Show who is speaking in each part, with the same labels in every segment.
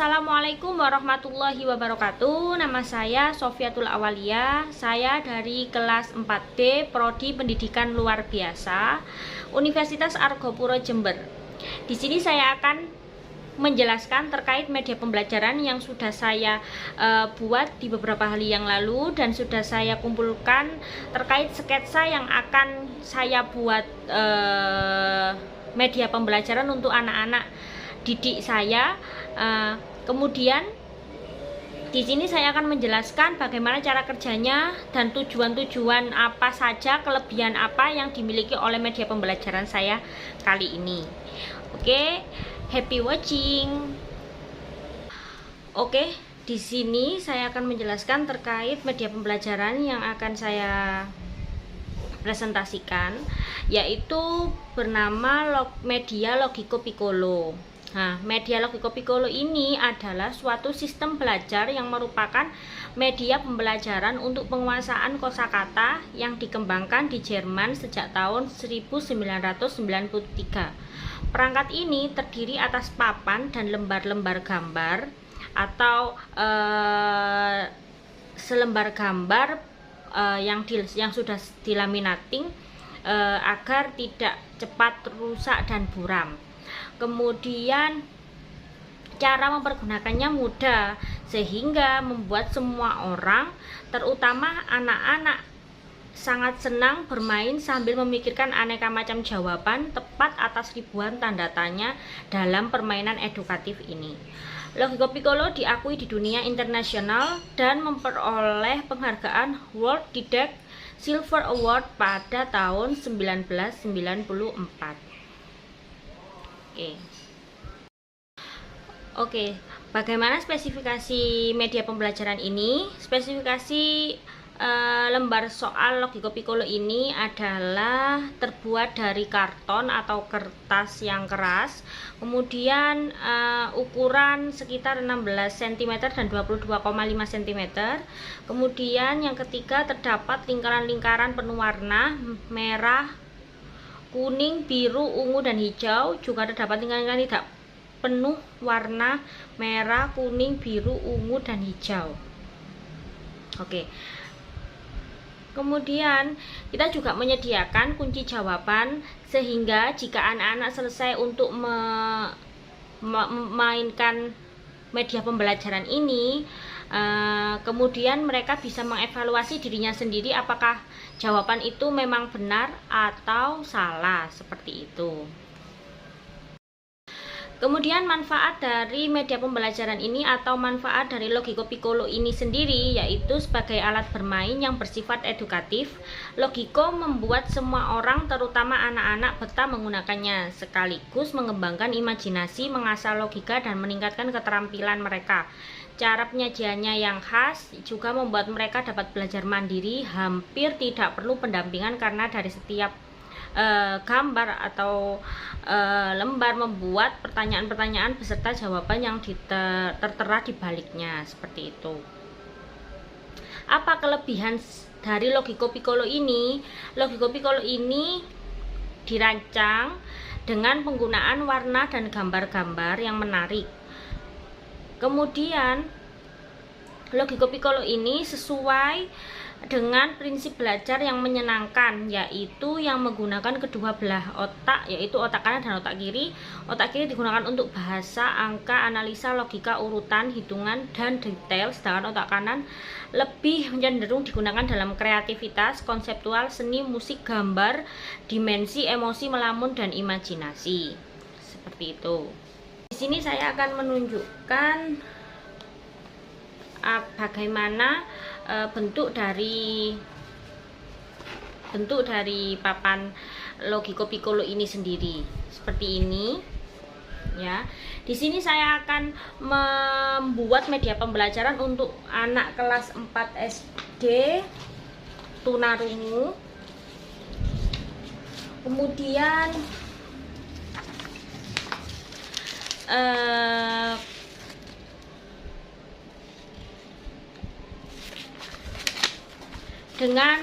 Speaker 1: Assalamualaikum warahmatullahi wabarakatuh. Nama saya Sofiatul Awalia. Saya dari kelas 4D Prodi Pendidikan Luar Biasa Universitas Argopuro Jember. Di sini saya akan menjelaskan terkait media pembelajaran yang sudah saya buat di beberapa hari yang lalu dan sudah saya kumpulkan terkait sketsa yang akan saya buat media pembelajaran untuk anak-anak didik saya. Kemudian di sini saya akan menjelaskan bagaimana cara kerjanya dan tujuan-tujuan apa saja, kelebihan apa yang dimiliki oleh media pembelajaran saya kali ini. Oke, happy watching. Oke, di sini saya akan menjelaskan terkait media pembelajaran yang akan saya presentasikan, yaitu bernama media Logiko Piccolo. Nah, media Logiko Piccolo ini adalah suatu sistem belajar yang merupakan media pembelajaran untuk penguasaan kosakata yang dikembangkan di Jerman sejak tahun 1993. Perangkat ini terdiri atas papan dan lembar-lembar gambar atau selembar gambar yang sudah dilaminating agar tidak cepat rusak dan buram. Kemudian cara mempergunakannya mudah sehingga membuat semua orang, terutama anak-anak, sangat senang bermain sambil memikirkan aneka macam jawaban tepat atas ribuan tanda tanya dalam permainan edukatif ini. Logiko Piccolo diakui di dunia internasional dan memperoleh penghargaan World Didactic Silver Award pada tahun 1994. Oke, bagaimana spesifikasi media pembelajaran ini? Spesifikasi lembar soal Logiko Piccolo ini adalah terbuat dari karton atau kertas yang keras, kemudian ukuran sekitar 16 cm dan 22,5 cm. Kemudian yang ketiga, terdapat lingkaran-lingkaran penuh warna merah, kuning, biru, ungu, dan hijau. Juga terdapat lingkaran-lingkaran tidak penuh warna merah, kuning, biru, ungu, dan hijau. Oke. Kemudian kita juga menyediakan kunci jawaban sehingga jika anak-anak selesai untuk memainkan media pembelajaran ini, kemudian mereka bisa mengevaluasi dirinya sendiri apakah jawaban itu memang benar atau salah, seperti itu. Kemudian manfaat dari media pembelajaran ini atau manfaat dari Logiko Piccolo ini sendiri yaitu sebagai alat bermain yang bersifat edukatif. Logiko membuat semua orang, terutama anak-anak, betah menggunakannya, sekaligus mengembangkan imajinasi, mengasah logika, dan meningkatkan keterampilan mereka. Cara penyajiannya yang khas juga membuat mereka dapat belajar mandiri, hampir tidak perlu pendampingan karena dari setiap gambar atau lembar membuat pertanyaan-pertanyaan beserta jawaban yang tertera di baliknya, seperti itu. Apa kelebihan dari Logiko Piccolo ini? Logiko Piccolo ini dirancang dengan penggunaan warna dan gambar-gambar yang menarik. Kemudian Logiko Piccolo ini sesuai dengan prinsip belajar yang menyenangkan, yaitu yang menggunakan kedua belah otak, yaitu otak kanan dan otak kiri. Otak kiri digunakan untuk bahasa, angka, analisa, logika, urutan, hitungan, dan detail, sedangkan otak kanan lebih cenderung digunakan dalam kreativitas, konseptual, seni, musik, gambar, dimensi, emosi, melamun, dan imajinasi. Seperti itu. Di sini saya akan menunjukkan bagaimana bentuk dari papan Logiko Piccolo ini sendiri, seperti ini ya. Di sini saya akan membuat media pembelajaran untuk anak kelas 4 SD tunarungu. Kemudian dengan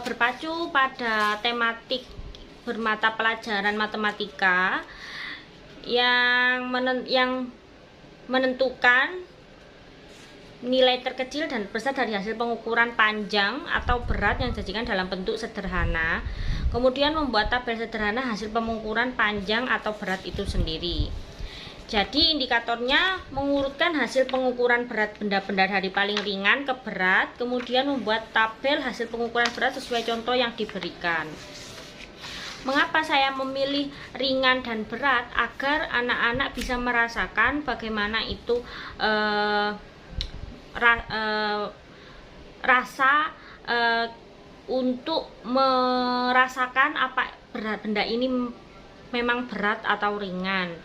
Speaker 1: berpacu pada tematik bermata pelajaran matematika yang menentukan nilai terkecil dan besar dari hasil pengukuran panjang atau berat yang disajikan dalam bentuk sederhana, kemudian membuat tabel sederhana hasil pengukuran panjang atau berat itu sendiri. Jadi indikatornya mengurutkan hasil pengukuran berat benda-benda dari paling ringan ke berat, kemudian membuat tabel hasil pengukuran berat sesuai contoh yang diberikan. Mengapa saya memilih ringan dan berat? Agar anak-anak bisa merasakan bagaimana itu rasa untuk merasakan apa berat benda ini memang berat atau ringan,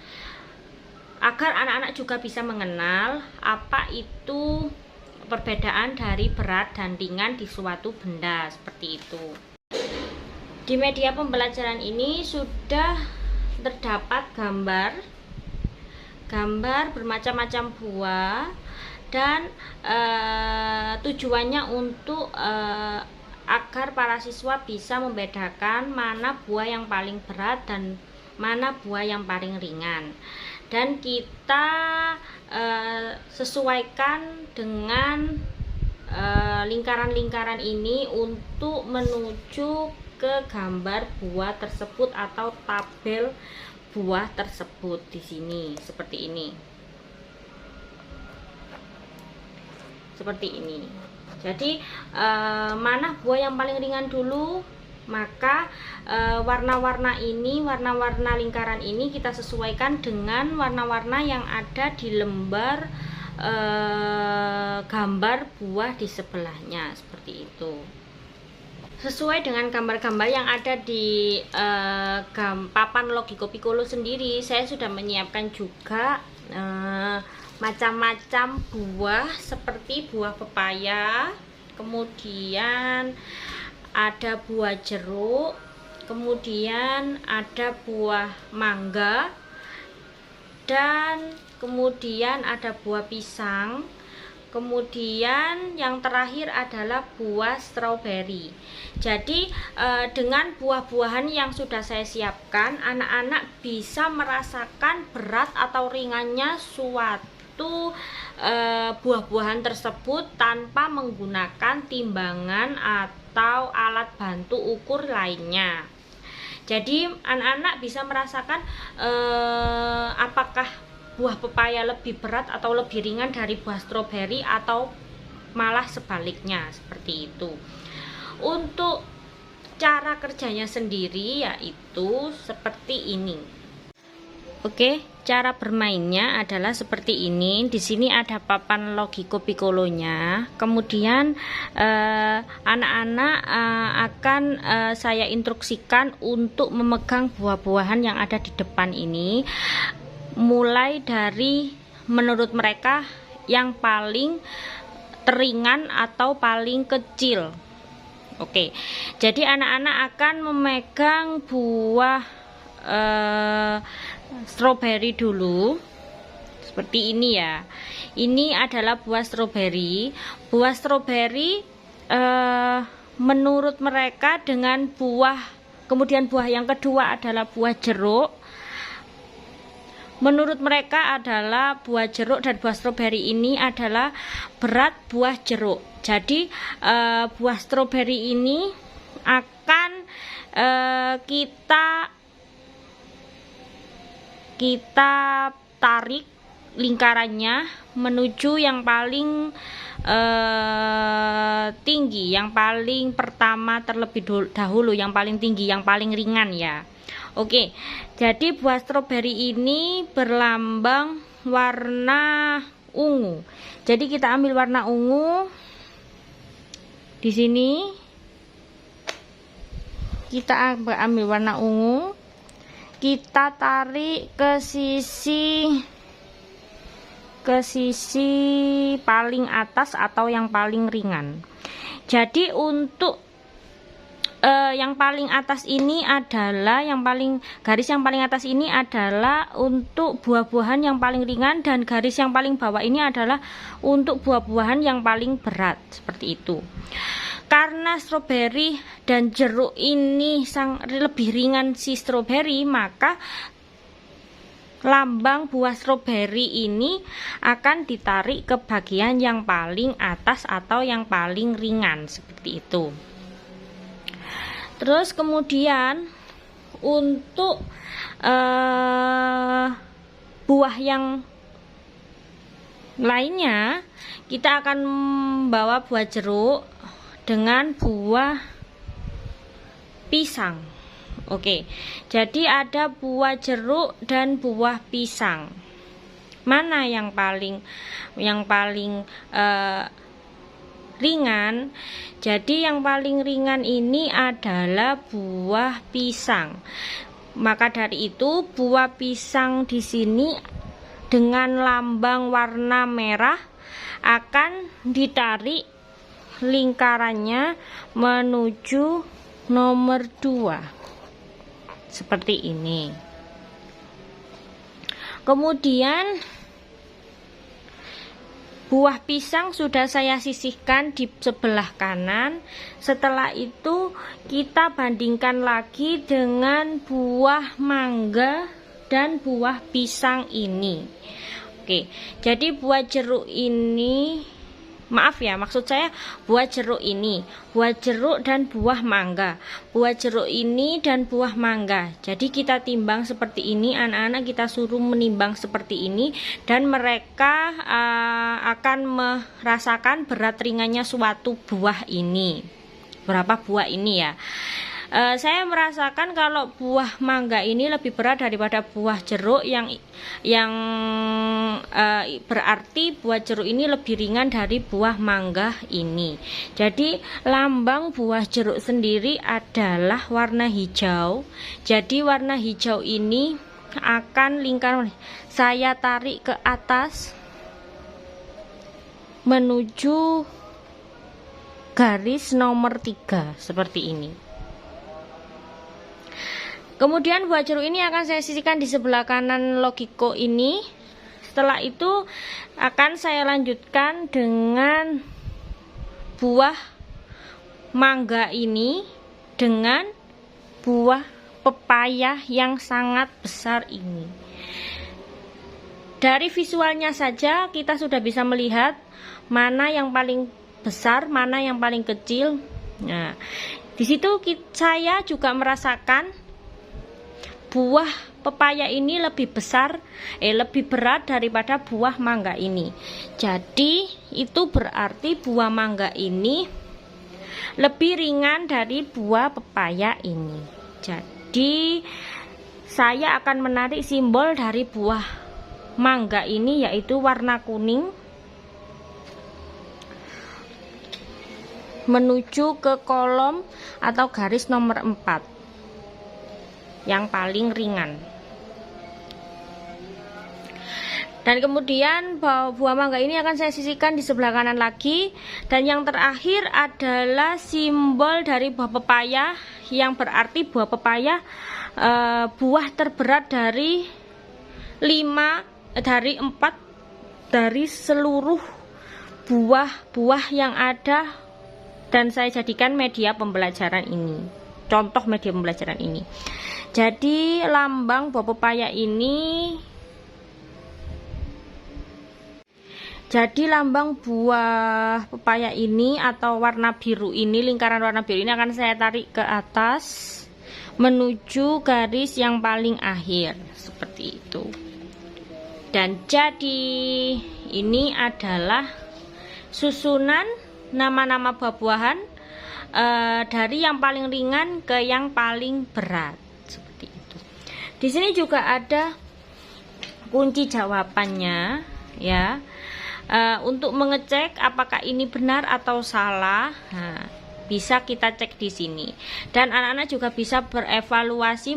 Speaker 1: agar anak-anak juga bisa mengenal apa itu perbedaan dari berat dan ringan di suatu benda, seperti itu. Di media pembelajaran ini sudah terdapat gambar bermacam-macam buah, dan tujuannya untuk agar para siswa bisa membedakan mana buah yang paling berat dan mana buah yang paling ringan, dan kita sesuaikan dengan lingkaran-lingkaran ini untuk menuju ke gambar buah tersebut atau tabel buah tersebut di sini seperti ini. Jadi mana buah yang paling ringan dulu, maka warna-warna lingkaran ini kita sesuaikan dengan warna-warna yang ada di lembar gambar buah di sebelahnya, seperti itu. Sesuai dengan gambar-gambar yang ada di papan Logiko Piccolo sendiri, saya sudah menyiapkan juga macam-macam buah, seperti buah pepaya, kemudian ada buah jeruk, kemudian ada buah mangga, dan kemudian ada buah pisang, kemudian yang terakhir adalah buah stroberi. Jadi dengan buah-buahan yang sudah saya siapkan, anak-anak bisa merasakan berat atau ringannya suatu buah-buahan tersebut tanpa menggunakan timbangan atau alat bantu ukur lainnya. Jadi anak-anak bisa merasakan apakah buah pepaya lebih berat atau lebih ringan dari buah stroberi, atau malah sebaliknya, seperti itu. Untuk cara kerjanya sendiri yaitu seperti ini. Oke, cara bermainnya adalah seperti ini. Di sini ada papan Logiko Piccolo-nya. Kemudian anak-anak akan saya instruksikan untuk memegang buah-buahan yang ada di depan ini, mulai dari menurut mereka yang paling teringan atau paling kecil. Oke, jadi anak-anak akan memegang buah stroberi dulu, seperti ini ya. Ini adalah buah stroberi. Buah stroberi menurut mereka dengan kemudian buah yang kedua adalah buah jeruk. Menurut mereka adalah buah jeruk dan buah stroberi ini adalah berat buah jeruk. Jadi buah stroberi ini akan kita tarik lingkarannya menuju yang paling tinggi, yang paling pertama terlebih dahulu, yang paling tinggi, yang paling ringan ya. Oke, jadi buah stroberi ini berlambang warna ungu. Jadi kita ambil warna ungu di sini. Kita ambil warna ungu. Kita tarik ke sisi paling atas atau yang paling ringan. Jadi untuk yang paling atas ini adalah garis yang paling atas ini adalah untuk buah-buahan yang paling ringan, dan garis yang paling bawah ini adalah untuk buah-buahan yang paling berat, seperti itu. Karena stroberi dan jeruk ini lebih ringan si stroberi, maka lambang buah stroberi ini akan ditarik ke bagian yang paling atas atau yang paling ringan seperti itu. Terus kemudian untuk buah yang lainnya kita akan membawa buah jeruk dengan buah pisang. Oke, jadi ada buah jeruk dan buah pisang. Mana yang paling ringan? Jadi yang paling ringan ini adalah buah pisang. Maka dari itu buah pisang di sini dengan lambang warna merah akan ditarik lingkarannya menuju nomor 2 seperti ini. Kemudian buah pisang sudah saya sisihkan di sebelah kanan. Setelah itu kita bandingkan lagi dengan buah mangga dan buah pisang ini. Oke, jadi buah jeruk ini, maaf ya, maksud saya buah jeruk ini, buah jeruk dan buah mangga, buah jeruk ini dan buah mangga. Jadi kita timbang seperti ini, anak-anak kita suruh menimbang seperti ini, dan mereka akan merasakan berat ringannya suatu buah ini. Berapa buah ini ya? Saya merasakan kalau buah mangga ini lebih berat daripada buah jeruk, yang berarti buah jeruk ini lebih ringan dari buah mangga ini. Jadi lambang buah jeruk sendiri adalah warna hijau. Jadi warna hijau ini akan lingkaran saya tarik ke atas menuju garis nomor 3 seperti ini. Kemudian buah jeruk ini akan saya sisihkan di sebelah kanan logiko ini. Setelah itu akan saya lanjutkan dengan buah mangga ini dengan buah pepaya yang sangat besar ini. Dari visualnya saja kita sudah bisa melihat mana yang paling besar, mana yang paling kecil. Nah, di situ saya juga merasakan buah pepaya ini lebih besar, lebih berat daripada buah mangga ini. Jadi itu berarti buah mangga ini lebih ringan dari buah pepaya ini. Jadi saya akan menarik simbol dari buah mangga ini, yaitu warna kuning, menuju ke kolom atau garis nomor 4 yang paling ringan. Dan kemudian buah mangga ini akan saya sisihkan di sebelah kanan lagi. Dan yang terakhir adalah simbol dari buah pepaya, yang berarti buah pepaya buah terberat dari 4 dari seluruh buah-buah yang ada, dan saya jadikan media pembelajaran ini, contoh media pembelajaran ini. Jadi lambang buah pepaya ini, atau warna biru ini, lingkaran warna biru ini akan saya tarik ke atas menuju garis yang paling akhir seperti itu. Dan jadi ini adalah susunan nama-nama buah-buahan dari yang paling ringan ke yang paling berat seperti itu. Di sini juga ada kunci jawabannya ya, untuk mengecek apakah ini benar atau salah. Nah, bisa kita cek di sini, dan anak-anak juga bisa mengevaluasi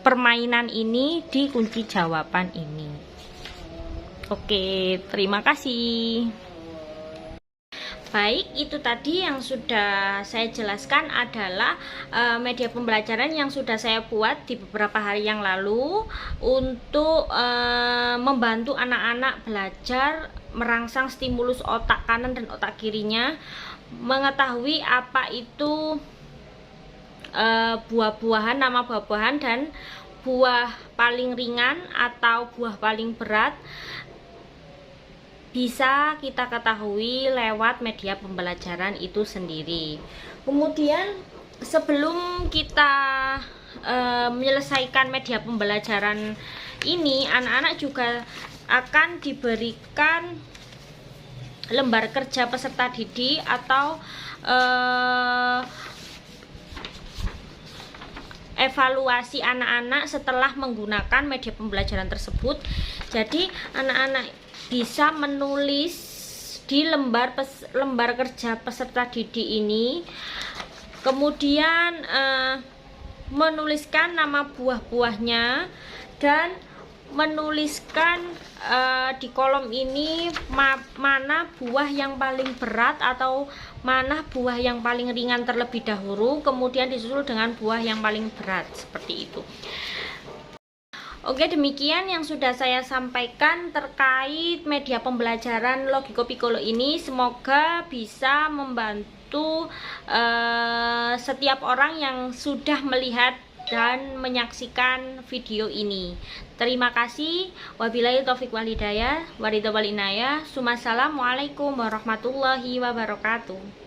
Speaker 1: permainan ini di kunci jawaban ini. Oke, terima kasih. Baik, itu tadi yang sudah saya jelaskan adalah media pembelajaran yang sudah saya buat di beberapa hari yang lalu untuk membantu anak-anak belajar merangsang stimulus otak kanan dan otak kirinya, mengetahui apa itu buah-buahan, nama buah-buahan dan buah paling ringan atau buah paling berat bisa kita ketahui lewat media pembelajaran itu sendiri. Kemudian sebelum kita menyelesaikan media pembelajaran ini, anak-anak juga akan diberikan lembar kerja peserta didik atau evaluasi anak-anak setelah menggunakan media pembelajaran tersebut. Jadi anak-anak bisa menulis di lembar kerja peserta didik ini, kemudian menuliskan nama buah-buahnya dan menuliskan di kolom ini mana buah yang paling berat atau mana buah yang paling ringan terlebih dahulu, kemudian disusul dengan buah yang paling berat, seperti itu. Oke, demikian yang sudah saya sampaikan terkait media pembelajaran Logiko Piccolo ini. Semoga bisa membantu setiap orang yang sudah melihat dan menyaksikan video ini. Terima kasih. Wabillahi taufik wal hidayah. Wassalamualaikum warahmatullahi wabarakatuh.